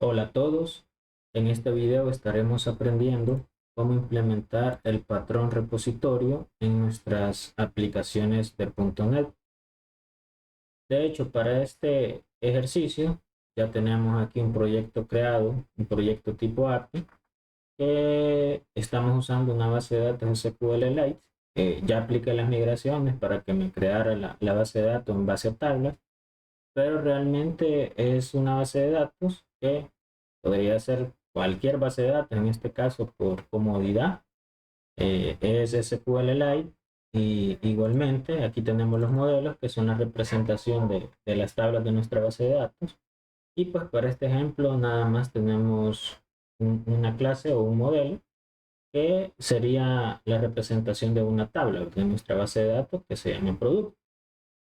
Hola a todos, en este video estaremos aprendiendo cómo implementar el patrón repositorio en nuestras aplicaciones de .NET. De hecho, para este ejercicio ya tenemos aquí un proyecto creado, un proyecto tipo API, que estamos usando una base de datos SQLite. Ya apliqué las migraciones para que me creara la base de datos en base a tablas, pero realmente es una base de datos que podría ser cualquier base de datos, en este caso por comodidad, es SQLite. Y igualmente aquí tenemos los modelos que son la representación de las tablas de nuestra base de datos. Y pues para este ejemplo nada más tenemos una clase o un modelo que sería la representación de una tabla de nuestra base de datos que se llama producto,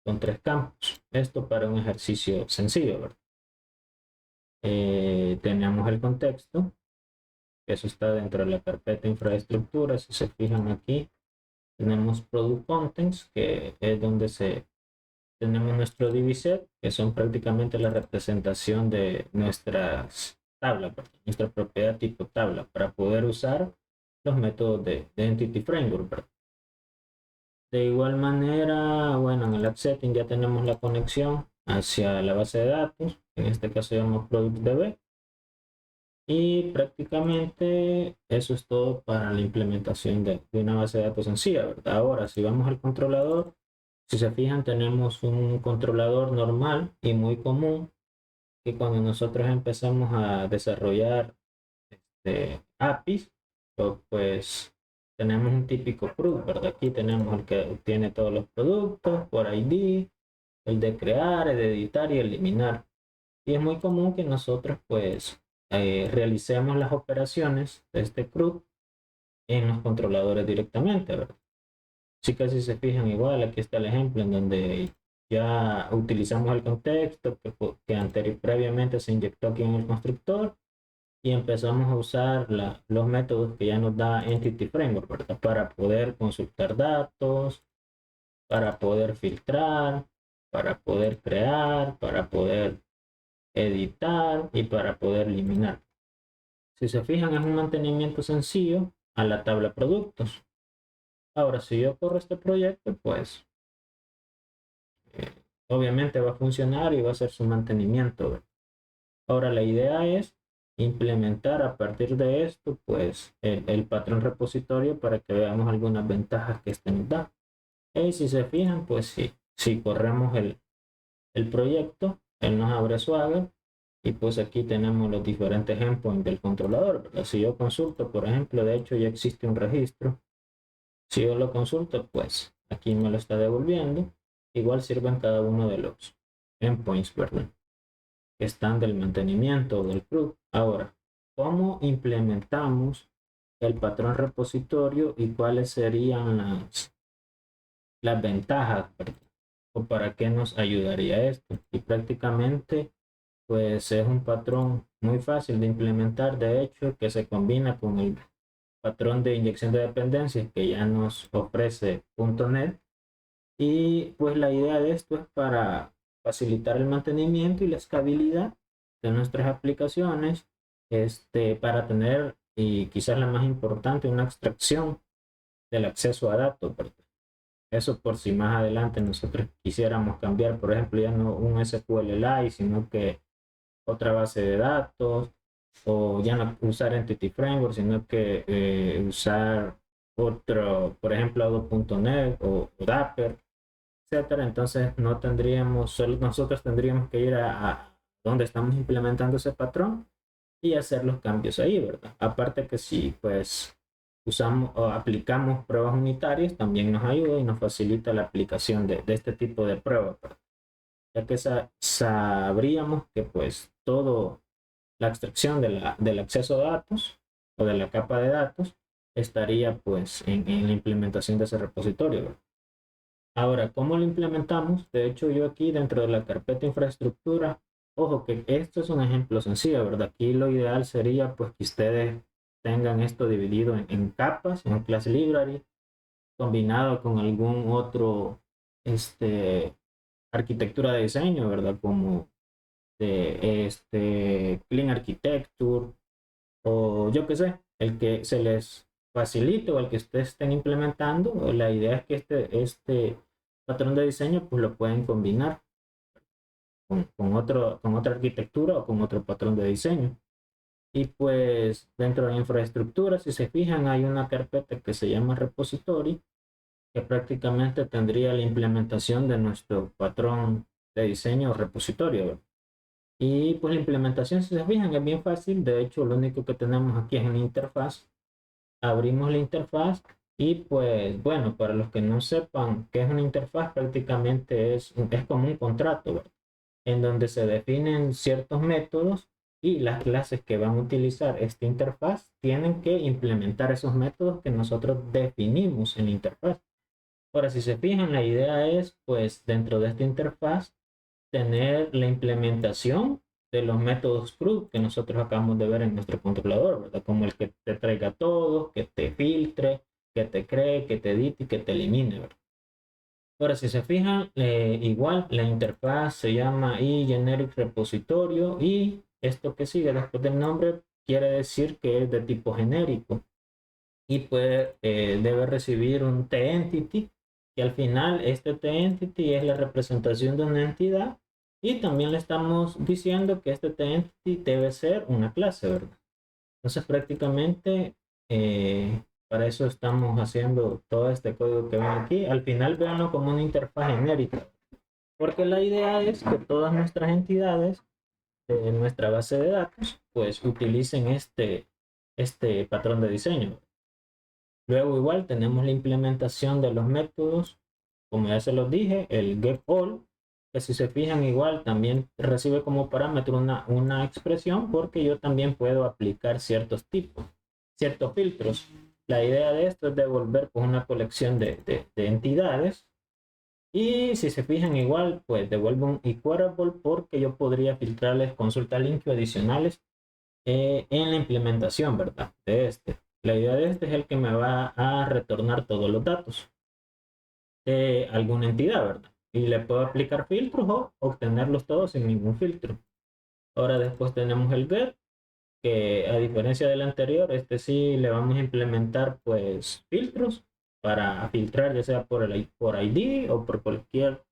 con tres campos. Esto para un ejercicio sencillo, ¿verdad? Tenemos el contexto, que eso está dentro de la carpeta infraestructura. Si se fijan aquí, tenemos product contents, que es donde tenemos nuestro DB-set, que son prácticamente la representación de nuestras tablas, nuestra propiedad tipo tabla, para poder usar los métodos de Entity Framework, ¿verdad? De igual manera, bueno, en el app setting ya tenemos la conexión hacia la base de datos, en este caso llamamos ProductDB. Y prácticamente eso es todo para la implementación de una base de datos sencilla, ¿verdad? Ahora, si vamos al controlador, si se fijan, tenemos un controlador normal y muy común, que cuando nosotros empezamos a desarrollar APIs, pues tenemos un típico PRUD, ¿verdad? Aquí tenemos el que obtiene todos los productos por ID, el de crear, el de editar y eliminar. Y es muy común que nosotros pues realicemos las operaciones de este CRUD en los controladores directamente, ¿verdad? Sí, casi se fijan igual, aquí está el ejemplo en donde ya utilizamos el contexto que previamente se inyectó aquí en el constructor, y empezamos a usar los métodos que ya nos da Entity Framework, ¿verdad? Para poder consultar datos, para poder filtrar, para poder crear, para poder editar y para poder eliminar. Si se fijan, es un mantenimiento sencillo a la tabla productos. Ahora, si yo corro este proyecto, pues eh, obviamente va a funcionar y va a hacer su mantenimiento, ¿verdad? Ahora, la idea es implementar a partir de esto, pues el patrón repositorio para que veamos algunas ventajas que este nos da. Y si se fijan, pues si corremos el proyecto, él nos abre Swagger. Y pues aquí tenemos los diferentes endpoints del controlador, ¿verdad? Si yo consulto, por ejemplo, de hecho ya existe un registro. Si yo lo consulto, pues aquí me lo está devolviendo. Igual sirven cada uno de los endpoints, ¿verdad? Que están del mantenimiento del CRUD. Ahora, ¿cómo implementamos el patrón repositorio y cuáles serían las ventajas, ¿verdad? ¿O para qué nos ayudaría esto? Y prácticamente pues es un patrón muy fácil de implementar, de hecho, que se combina con el patrón de inyección de dependencias que ya nos ofrece .NET. Y pues la idea de esto es para facilitar el mantenimiento y la escalabilidad de nuestras aplicaciones, para tener, y quizás la más importante, una extracción del acceso a datos, ¿verdad? Eso por si más adelante nosotros quisiéramos cambiar, por ejemplo, ya no un SQLite, sino que otra base de datos, o ya no usar Entity Framework, sino que usar otro, por ejemplo, Adobe.net o Dapper, etcétera. Entonces no tendríamos, solo nosotros tendríamos que ir a donde estamos implementando ese patrón y hacer los cambios ahí, ¿verdad? Aparte que si pues usamos o aplicamos pruebas unitarias, también nos ayuda y nos facilita la aplicación de este tipo de pruebas, ¿verdad? Ya que sabríamos que pues todo la extracción del acceso a datos o de la capa de datos estaría pues en la implementación de ese repositorio, ¿verdad? Ahora, ¿cómo lo implementamos? De hecho, yo aquí dentro de la carpeta infraestructura, ojo que esto es un ejemplo sencillo, ¿verdad? Aquí lo ideal sería pues que ustedes tengan esto dividido en capas, en class library, combinado con algún otro, arquitectura de diseño, ¿verdad? Como Clean Architecture, o yo qué sé, el que se les facilite o el que ustedes estén implementando. La idea es que este patrón de diseño pues lo pueden combinar con otra arquitectura o con otro patrón de diseño. Y pues dentro de la infraestructura, si se fijan, hay una carpeta que se llama repository, que prácticamente tendría la implementación de nuestro patrón de diseño o repositorio, ¿verdad? Y pues la implementación, si se fijan, es bien fácil. De hecho, lo único que tenemos aquí es una interfaz. Abrimos la interfaz y pues bueno, para los que no sepan qué es una interfaz, prácticamente es como un contrato, ¿verdad? En donde se definen ciertos métodos y las clases que van a utilizar esta interfaz tienen que implementar esos métodos que nosotros definimos en la interfaz. Ahora, si se fijan, la idea es pues dentro de esta interfaz tener la implementación de los métodos CRUD que nosotros acabamos de ver en nuestro controlador, ¿verdad? Como el que te traiga todo, que te filtre, que te cree, que te edite y que te elimine, ¿verdad? Ahora, si se fijan, igual la interfaz se llama eGeneric Repositorio, y esto que sigue después del nombre quiere decir que es de tipo genérico y pues debe recibir un t-entity, que al final este t-entity es la representación de una entidad, y también le estamos diciendo que este t-entity debe ser una clase, ¿verdad? Entonces prácticamente para eso estamos haciendo todo este código que ven aquí. Al final véanlo como una interfaz genérica, porque la idea es que todas nuestras entidades de nuestra base de datos pues utilicen este patrón de diseño. Luego igual tenemos la implementación de los métodos, como ya se los dije, el getAll, que si se fijan igual también recibe como parámetro una expresión, porque yo también puedo aplicar ciertos tipos, ciertos filtros. La idea de esto es devolver pues una colección de entidades, y si se fijan igual pues devuelve un equatable, porque yo podría filtrarles consulta link adicionales en la implementación, ¿verdad? De este. La idea de este es el que me va a retornar todos los datos de alguna entidad, ¿verdad? Y le puedo aplicar filtros o obtenerlos todos sin ningún filtro. Ahora después tenemos el get, que a diferencia del anterior, este sí le vamos a implementar pues filtros para filtrar, ya sea por ID o por cualquier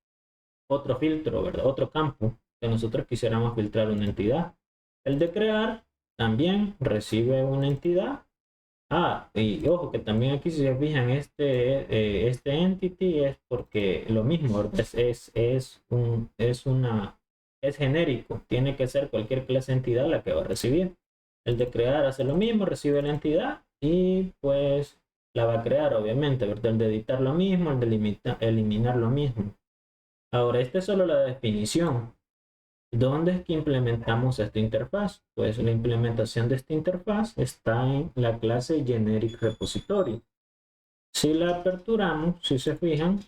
otro filtro, ¿verdad? Otro campo que nosotros quisiéramos filtrar una entidad. El de crear también recibe una entidad. Y ojo que también aquí si se fijan este entity es porque lo mismo, ¿verdad? Es genérico, tiene que ser cualquier clase de entidad la que va a recibir. El de crear hace lo mismo, recibe la entidad y pues la va a crear, obviamente, ¿verdad? El de editar lo mismo, el de eliminar lo mismo. Ahora, esta es solo la definición. ¿Dónde es que implementamos esta interfaz? Pues la implementación de esta interfaz está en la clase Generic Repository. Si la aperturamos, si se fijan,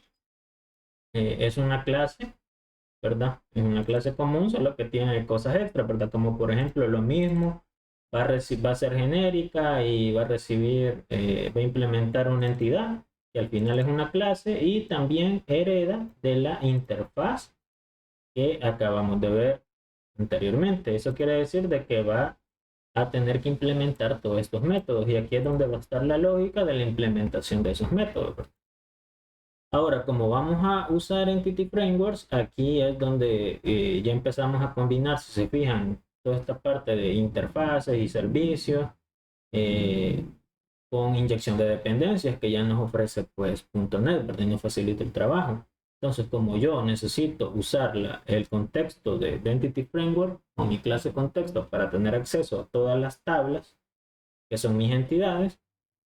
es una clase, ¿verdad? Es una clase común, solo que tiene cosas extra, ¿verdad? Como por ejemplo lo mismo, va a ser genérica y va a recibir, va a implementar una entidad, que al final es una clase, y también hereda de la interfaz que acabamos de ver anteriormente. Eso quiere decir de que va a tener que implementar todos estos métodos, y aquí es donde va a estar la lógica de la implementación de esos métodos. Ahora, como vamos a usar Entity Frameworks, aquí es donde ya empezamos a combinar, si se fijan, toda esta parte de interfaces y servicios eh, con inyección de dependencias que ya nos ofrece pues .NET, ¿verdad? Y nos facilita el trabajo. Entonces, como yo necesito usar el contexto de Entity Framework o mi clase contexto para tener acceso a todas las tablas que son mis entidades,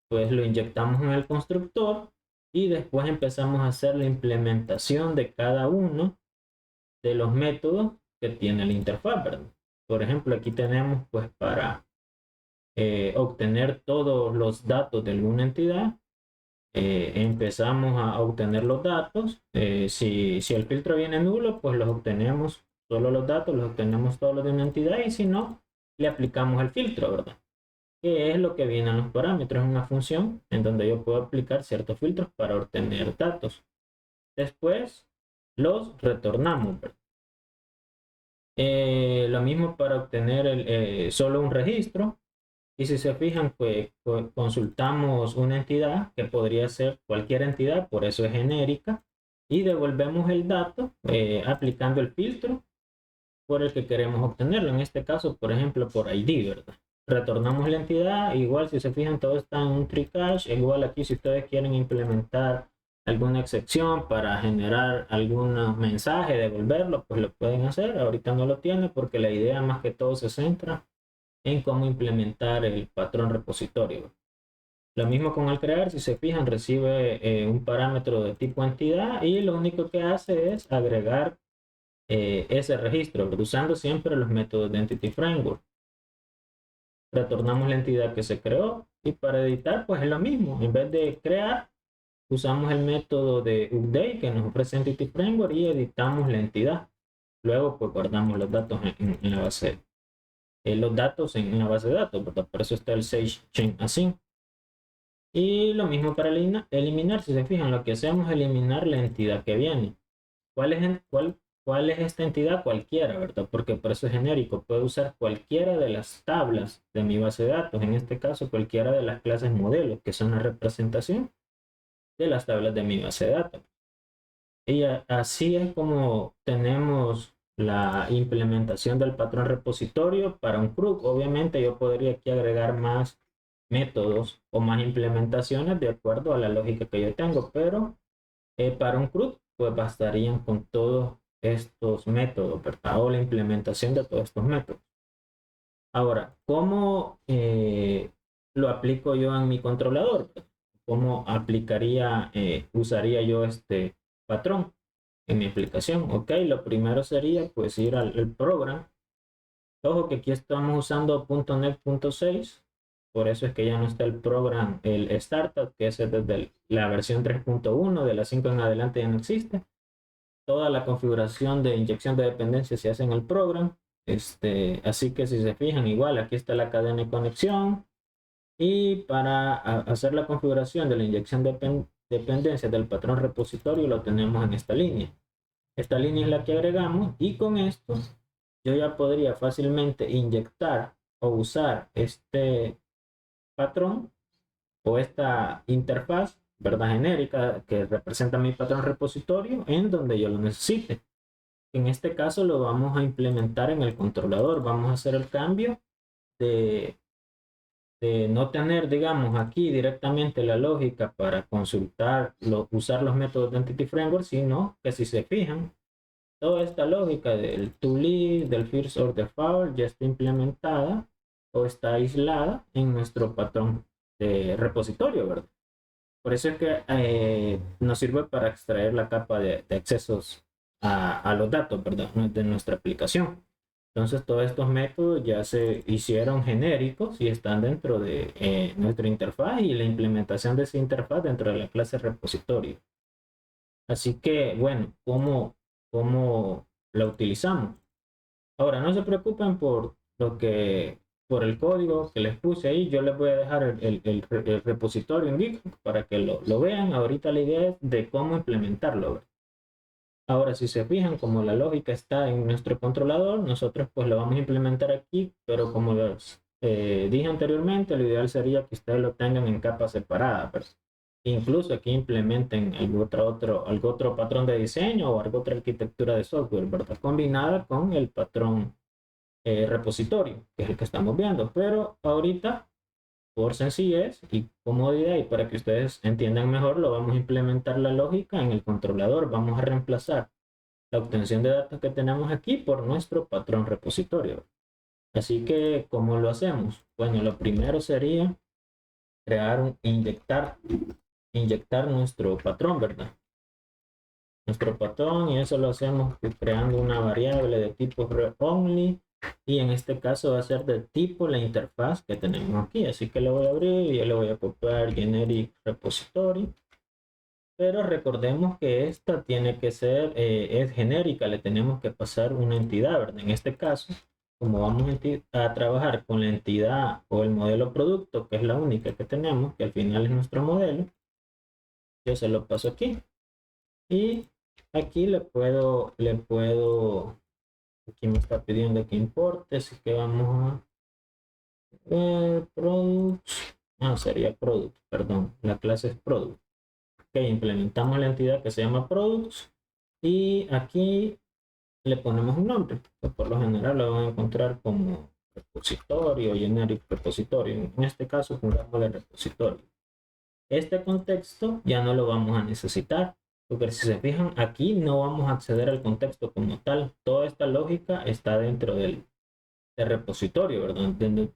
pues lo inyectamos en el constructor y después empezamos a hacer la implementación de cada uno de los métodos que tiene la interfaz, ¿verdad? Por ejemplo, aquí tenemos pues para obtener todos los datos de alguna entidad. Empezamos a obtener los datos. Si el filtro viene nulo, pues los obtenemos solo los datos, los obtenemos todos los de una entidad, y si no, le aplicamos el filtro, ¿verdad? Que es lo que viene en los parámetros, es una función en donde yo puedo aplicar ciertos filtros para obtener datos. Después los retornamos, ¿verdad? Lo mismo para obtener solo un registro. Y si se fijan, pues consultamos una entidad que podría ser cualquier entidad, por eso es genérica, y devolvemos el dato aplicando el filtro por el que queremos obtenerlo. En este caso, por ejemplo, por ID, ¿verdad? Retornamos la entidad, igual si se fijan, todo está en un tree cache. Igual aquí, si ustedes quieren implementar alguna excepción para generar algún mensaje, devolverlo, pues lo pueden hacer. Ahorita no lo tiene porque la idea más que todo se centra en cómo implementar el patrón repositorio. Lo mismo con el crear, si se fijan, recibe un parámetro de tipo entidad y lo único que hace es agregar ese registro, usando siempre los métodos de Entity Framework. Retornamos la entidad que se creó y para editar pues es lo mismo. En vez de crear, usamos el método de update que nos ofrece Entity Framework y editamos la entidad. Luego pues guardamos los datos en la base, los datos en la base de datos, ¿verdad? Por eso está el Sage Chain Async. Y lo mismo para eliminar, si se fijan, lo que hacemos es eliminar la entidad que viene. ¿Cuál es esta entidad? Cualquiera, ¿verdad? Porque por eso es genérico. Puedo usar cualquiera de las tablas de mi base de datos. En este caso, cualquiera de las clases modelos, que son la representación de las tablas de mi base de datos. Y así es como tenemos la implementación del patrón repositorio para un CRUD. Obviamente yo podría aquí agregar más métodos o más implementaciones de acuerdo a la lógica que yo tengo, pero para un CRUD pues bastarían con todos estos métodos, ¿verdad? O la implementación de todos estos métodos. Ahora, ¿cómo lo aplico yo en mi controlador? ¿Cómo usaría yo este patrón en mi aplicación? Ok, lo primero sería pues ir al program. Ojo que aquí estamos usando .NET.6, por eso es que ya no está el program, el startup, que es desde la versión 3.1, de la 5 en adelante ya no existe. Toda la configuración de inyección de dependencia se hace en el program. Así que si se fijan, igual aquí está la cadena de conexión. Y para hacer la configuración de la inyección de dependencia del patrón repositorio lo tenemos en esta línea. Esta línea es la que agregamos y con esto yo ya podría fácilmente inyectar o usar este patrón o esta interfaz, ¿verdad? Genérica que representa mi patrón repositorio en donde yo lo necesite. En este caso lo vamos a implementar en el controlador. Vamos a hacer el cambio de, de no tener, digamos, aquí directamente la lógica para usar los métodos de Entity Framework, sino que si se fijan, toda esta lógica del toList, del first or default, ya está implementada o está aislada en nuestro patrón de repositorio, ¿verdad? Por eso es que nos sirve para extraer la capa de accesos a los datos, ¿verdad? De nuestra aplicación. Entonces, todos estos métodos ya se hicieron genéricos y están dentro de nuestra interfaz y la implementación de esa interfaz dentro de la clase repositorio. Así que, bueno, ¿cómo la utilizamos? Ahora, no se preocupen por el código que les puse ahí. Yo les voy a dejar el repositorio en GitHub para que lo vean. Ahorita la idea es de cómo implementarlo, ¿verdad? Ahora, si se fijan, como la lógica está en nuestro controlador, nosotros pues lo vamos a implementar aquí, pero como les dije anteriormente, lo ideal sería que ustedes lo tengan en capas separadas, ¿verdad? Incluso aquí implementen algún otro patrón de diseño o alguna otra arquitectura de software, ¿verdad? Combinada con el patrón repositorio, que es el que estamos viendo. Pero ahorita, por sencillez y comodidad y para que ustedes entiendan mejor, lo vamos a implementar la lógica en el controlador. Vamos a reemplazar la obtención de datos que tenemos aquí por nuestro patrón repositorio. Así que, ¿cómo lo hacemos? Bueno, lo primero sería inyectar nuestro patrón, ¿verdad? Nuestro patrón, y eso lo hacemos creando una variable de tipo readOnly, y en este caso va a ser de tipo la interfaz que tenemos aquí. Así que lo voy a abrir y yo le voy a copiar generic repository. Pero recordemos que esta tiene que ser, es genérica, le tenemos que pasar una entidad, ¿verdad? En este caso, como vamos a trabajar con la entidad o el modelo producto, que es la única que tenemos, que al final es nuestro modelo, yo se lo paso aquí. Y aquí le puedo Aquí me está pidiendo que importe, así que vamos a products. Sería product, perdón. La clase es product. Ok, implementamos la entidad que se llama products y aquí le ponemos un nombre. Pues por lo general lo van a encontrar como repositorio, generic repositorio. En este caso, pongámosle repositorio. Este contexto ya no lo vamos a necesitar, porque si se fijan aquí no vamos a acceder al contexto como tal. Toda esta lógica está dentro del repositorio, ¿verdad?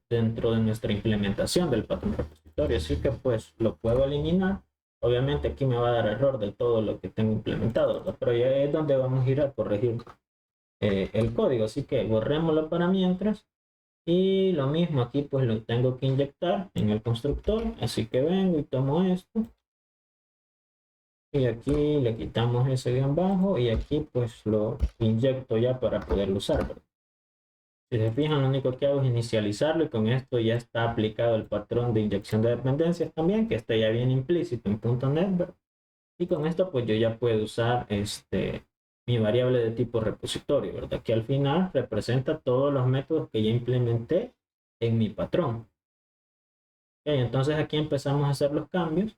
Dentro de nuestra implementación del patrón repositorio. Así que pues lo puedo eliminar. Obviamente aquí me va a dar error de todo lo que tengo implementado, ¿verdad? Pero ya es donde vamos a ir a corregir el código. Así que borrémoslo para mientras. Y lo mismo aquí pues lo tengo que inyectar en el constructor. Así que vengo y tomo esto. Y aquí le quitamos ese guión bajo y aquí pues lo inyecto ya para poderlo usar, ¿verdad? Si se fijan, lo único que hago es inicializarlo y con esto ya está aplicado el patrón de inyección de dependencias también, que está ya bien implícito en .NET, ¿verdad? Y con esto pues yo ya puedo usar mi variable de tipo repositorio, ¿verdad? Que al final representa todos los métodos que ya implementé en mi patrón. Okay, entonces aquí empezamos a hacer los cambios.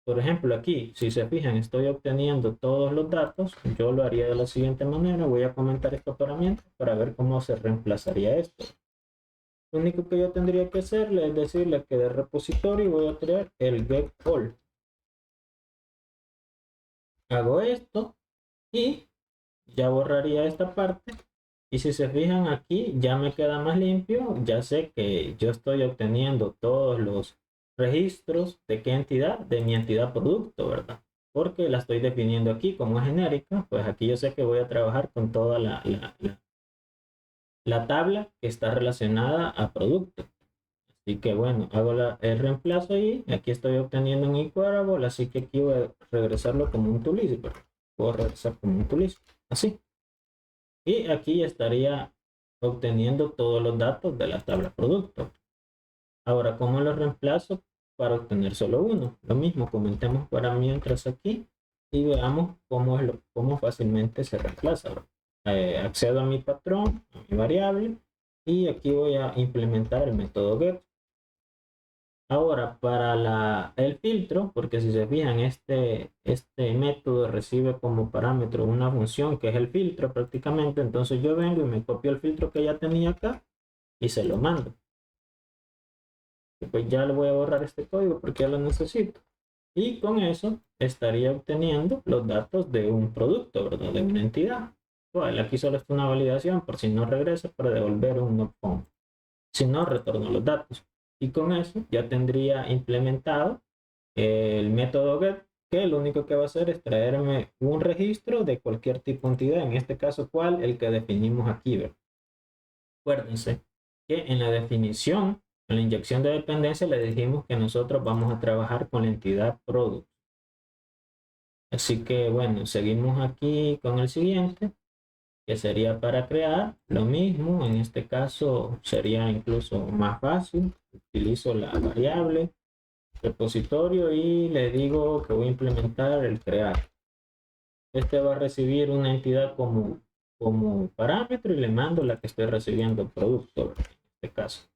Por ejemplo, aquí, si se fijan, estoy obteniendo todos los datos. Yo lo haría de la siguiente manera. Voy a comentar esto para mientras para ver cómo se reemplazaría esto. Lo único que yo tendría que hacerle es decirle que de repositorio voy a crear el get all. Hago esto y ya borraría esta parte. Y si se fijan aquí, ya me queda más limpio. Ya sé que yo estoy obteniendo todos los registros de qué entidad, de mi entidad producto, ¿verdad? Porque la estoy definiendo aquí como es genérica, pues aquí yo sé que voy a trabajar con toda la tabla que está relacionada a producto. Así que bueno, hago el reemplazo ahí. Aquí estoy obteniendo un equal, así que aquí voy a regresarlo como un toList, pero puedo regresar como un toList, así. Y aquí estaría obteniendo todos los datos de la tabla producto. Ahora, ¿cómo lo reemplazo para obtener solo uno? Lo mismo, comentemos para mientras aquí y veamos cómo fácilmente se reemplaza. Accedo a mi patrón, a mi variable, y aquí voy a implementar el método get. Ahora, para el filtro, porque si se fijan, este método recibe como parámetro una función que es el filtro prácticamente. Entonces yo vengo y me copio el filtro que ya tenía acá y se lo mando. Y pues ya le voy a borrar este código porque ya lo necesito. Y con eso estaría obteniendo los datos de un producto, ¿verdad? De una entidad. Bueno, aquí solo está una validación por si no regresa para devolver un not found. Si no, retorno los datos. Y con eso ya tendría implementado el método get, que lo único que va a hacer es traerme un registro de cualquier tipo de entidad, en este caso, ¿cuál? El que definimos aquí, ¿verdad? Acuérdense que en la definición, en la inyección de dependencia, le dijimos que nosotros vamos a trabajar con la entidad product. Así que bueno, seguimos aquí con el siguiente, que sería para crear lo mismo. En este caso sería incluso más fácil. Utilizo la variable repositorio y le digo que voy a implementar el crear. Este va a recibir una entidad como parámetro y le mando la que estoy recibiendo producto, en este caso.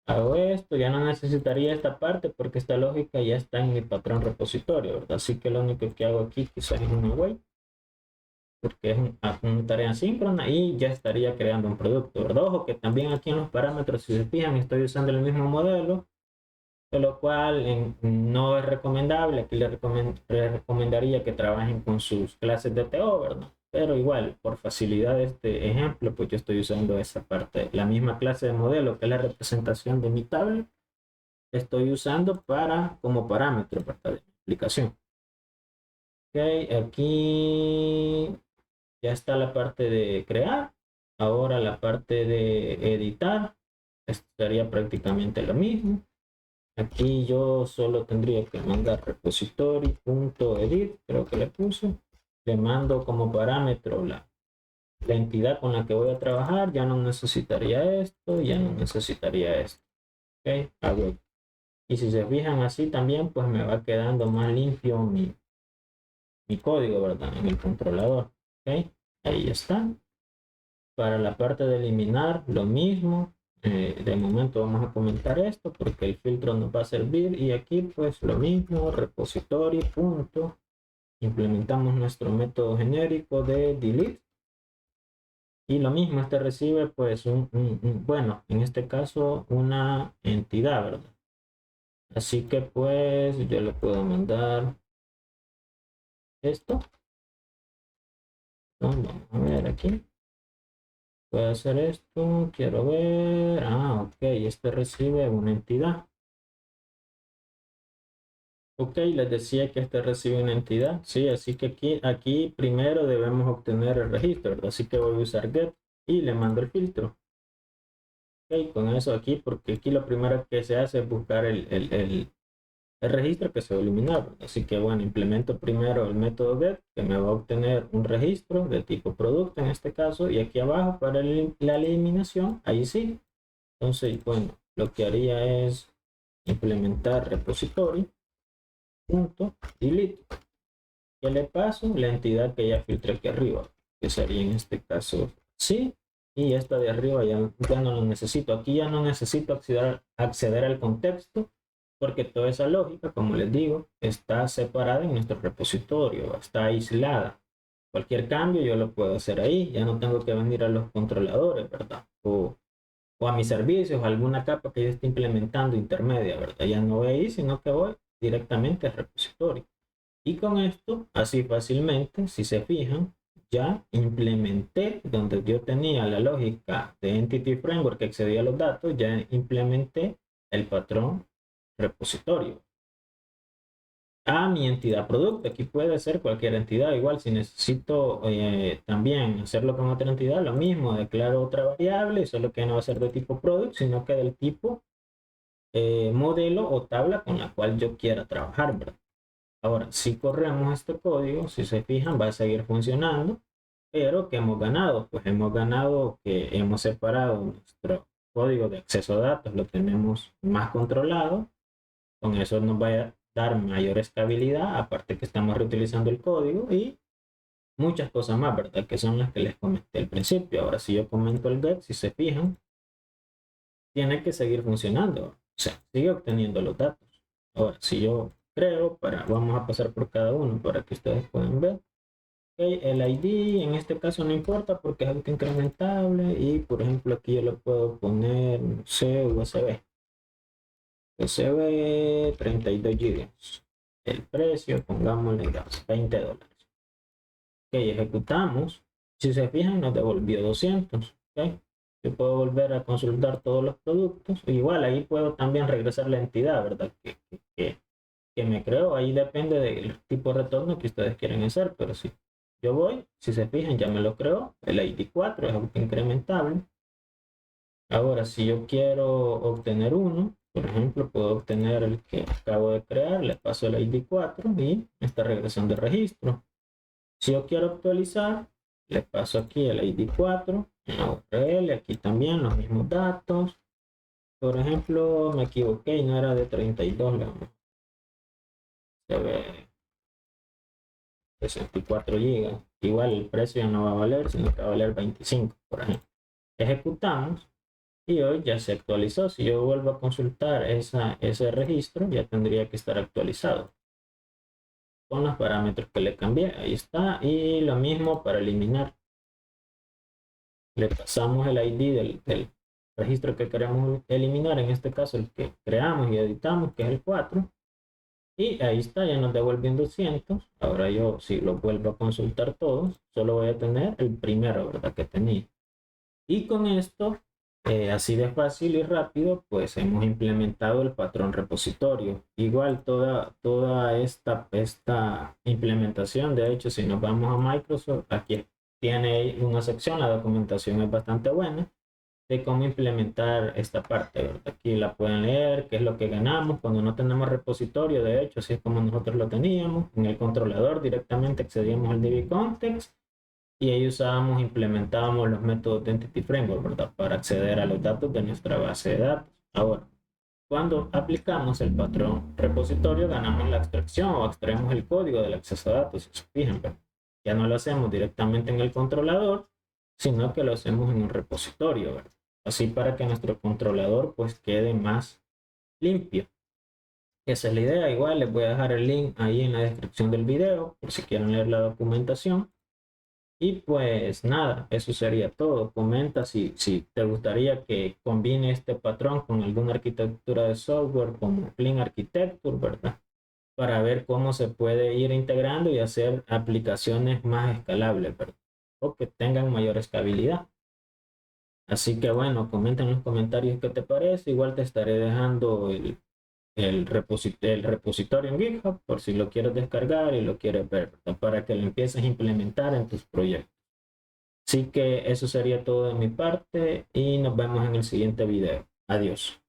Hago esto, ya no necesitaría esta parte porque esta lógica ya está en mi patrón repositorio, ¿verdad? Así que lo único que hago aquí quizás es una wait, porque es una tarea síncrona y ya estaría creando un producto, ¿verdad? Ojo que también aquí en los parámetros, si se fijan, estoy usando el mismo modelo, de lo cual no es recomendable. Aquí les recomendaría que trabajen con sus clases de TO, ¿verdad? Pero igual, por facilidad de este ejemplo, pues yo estoy usando esa parte, la misma clase de modelo que es la representación de mi tabla, estoy usando como parámetro para la aplicación. Ok, aquí ya está la parte de crear. Ahora la parte de editar, esto sería prácticamente lo mismo. Aquí yo solo tendría que mandar repository.edit, creo que le puse. Le mando como parámetro la entidad con la que voy a trabajar. Ya no necesitaría esto, ya no necesitaría esto. Ok, hago. Y si se fijan así también, pues me va quedando más limpio mi código, ¿verdad? En el controlador. Ok. Ahí está. Para la parte de eliminar, lo mismo. De momento vamos a comentar esto porque el filtro nos va a servir. Y aquí pues lo mismo, repository, punto. Implementamos nuestro método genérico de delete. Y lo mismo, este recibe pues bueno, en este caso una entidad, ¿verdad? Así que pues yo le puedo mandar esto. Vamos a ver aquí. Puedo hacer esto, quiero ver. Ah, ok, este recibe una entidad. Ok, les decía que este recibe una entidad. Sí, así que aquí primero debemos obtener el registro, ¿verdad? Así que voy a usar get y le mando el filtro. Ok, con eso aquí, porque aquí lo primero que se hace es buscar el registro que se va a eliminar, ¿verdad? Así que bueno, implemento primero el método get que me va a obtener un registro de tipo producto en este caso, y aquí abajo para la eliminación, ahí sí. Entonces, bueno, lo que haría es implementar repository punto delete, que le paso la entidad que ya filtré aquí arriba, que sería en este caso sí, y esta de arriba ya no lo necesito. Aquí ya no necesito acceder al contexto porque toda esa lógica, como les digo, está separada en nuestro repositorio, está aislada. Cualquier cambio yo lo puedo hacer ahí, ya no tengo que venir a los controladores, ¿verdad? O a mis servicios, alguna capa que yo esté implementando intermedia, ¿verdad? Ya no voy ahí, sino que voy directamente al repositorio. Y con esto, así fácilmente, si se fijan, ya implementé donde yo tenía la lógica de Entity Framework que accedía a los datos, ya implementé el patrón repositorio a mi entidad producto. Aquí puede ser cualquier entidad, igual si necesito también hacerlo con otra entidad, lo mismo, declaro otra variable, solo que no va a ser de tipo product, sino que del tipo modelo o tabla con la cual yo quiera trabajar, ¿verdad? Ahora, si corremos este código, si se fijan, va a seguir funcionando, pero ¿qué hemos ganado? Pues hemos ganado que hemos separado nuestro código de acceso a datos, lo tenemos más controlado, con eso nos va a dar mayor estabilidad, aparte que estamos reutilizando el código y muchas cosas más, ¿verdad? Que son las que les comenté al principio. Ahora, si yo comento el get, si se fijan, tiene que seguir funcionando, o sea, sigue obteniendo los datos. Ahora, si yo creo, vamos a pasar por cada uno para que ustedes puedan ver. Okay, el ID en este caso no importa porque es algo incrementable y por ejemplo aquí yo le puedo poner, no sé, USB 32 GB. El precio, pongámosle $20. Ok, ejecutamos. Si se fijan, nos devolvió 200. Okay. Yo puedo volver a consultar todos los productos. Igual ahí puedo también regresar la entidad, ¿verdad? Que me creo. Ahí depende del tipo de retorno que ustedes quieren hacer. Pero si yo voy, si se fijan, ya me lo creo. El ID 4 es algo incrementable. Ahora, si yo quiero obtener uno, por ejemplo, puedo obtener el que acabo de crear, le paso el ID 4 y me está regresando el registro. Si yo quiero actualizar, le paso aquí el ID 4, la URL, aquí también los mismos datos. Por ejemplo, me equivoqué y no era de 32, se ve 64 GB. Igual el precio ya no va a valer, sino que va a valer 25, por ejemplo. Ejecutamos y hoy ya se actualizó. Si yo vuelvo a consultar ese registro, ya tendría que estar actualizado con los parámetros que le cambié. Ahí está. Y lo mismo para eliminar. Le pasamos el ID del registro que queremos eliminar, en este caso el que creamos y editamos, que es el 4. Y ahí está, ya nos devuelven 200. Ahora yo, si lo vuelvo a consultar todos, solo voy a tener el primero, ¿verdad? Que tenía. Y con esto, así de fácil y rápido, pues hemos implementado el patrón repositorio. Igual toda esta implementación, de hecho, si nos vamos a Microsoft, aquí tiene una sección, la documentación es bastante buena, de cómo implementar esta parte, ¿verdad? Aquí la pueden leer, qué es lo que ganamos cuando no tenemos repositorio. De hecho, así es como nosotros lo teníamos. En el controlador directamente accedíamos al DB Context y ahí usábamos, implementábamos los métodos de Entity Framework, ¿verdad? Para acceder a los datos de nuestra base de datos. Ahora, cuando aplicamos el patrón repositorio, ganamos la extracción o extraemos el código del acceso a datos, si se fijan, ¿verdad? Ya no lo hacemos directamente en el controlador, sino que lo hacemos en un repositorio, ¿verdad? Así para que nuestro controlador pues quede más limpio. Esa es la idea. Igual les voy a dejar el link ahí en la descripción del video por si quieren leer la documentación. Y pues nada, eso sería todo. Comenta si te gustaría que combine este patrón con alguna arquitectura de software como Clean Architecture, ¿verdad? Para ver cómo se puede ir integrando y hacer aplicaciones más escalables, ¿verdad? O que tengan mayor escalabilidad. Así que bueno, comenta en los comentarios qué te parece. Igual te estaré dejando el repositorio en GitHub por si lo quieres descargar y lo quieres ver, ¿verdad? Para que lo empieces a implementar en tus proyectos. Así que eso sería todo de mi parte y nos vemos en el siguiente video. Adiós.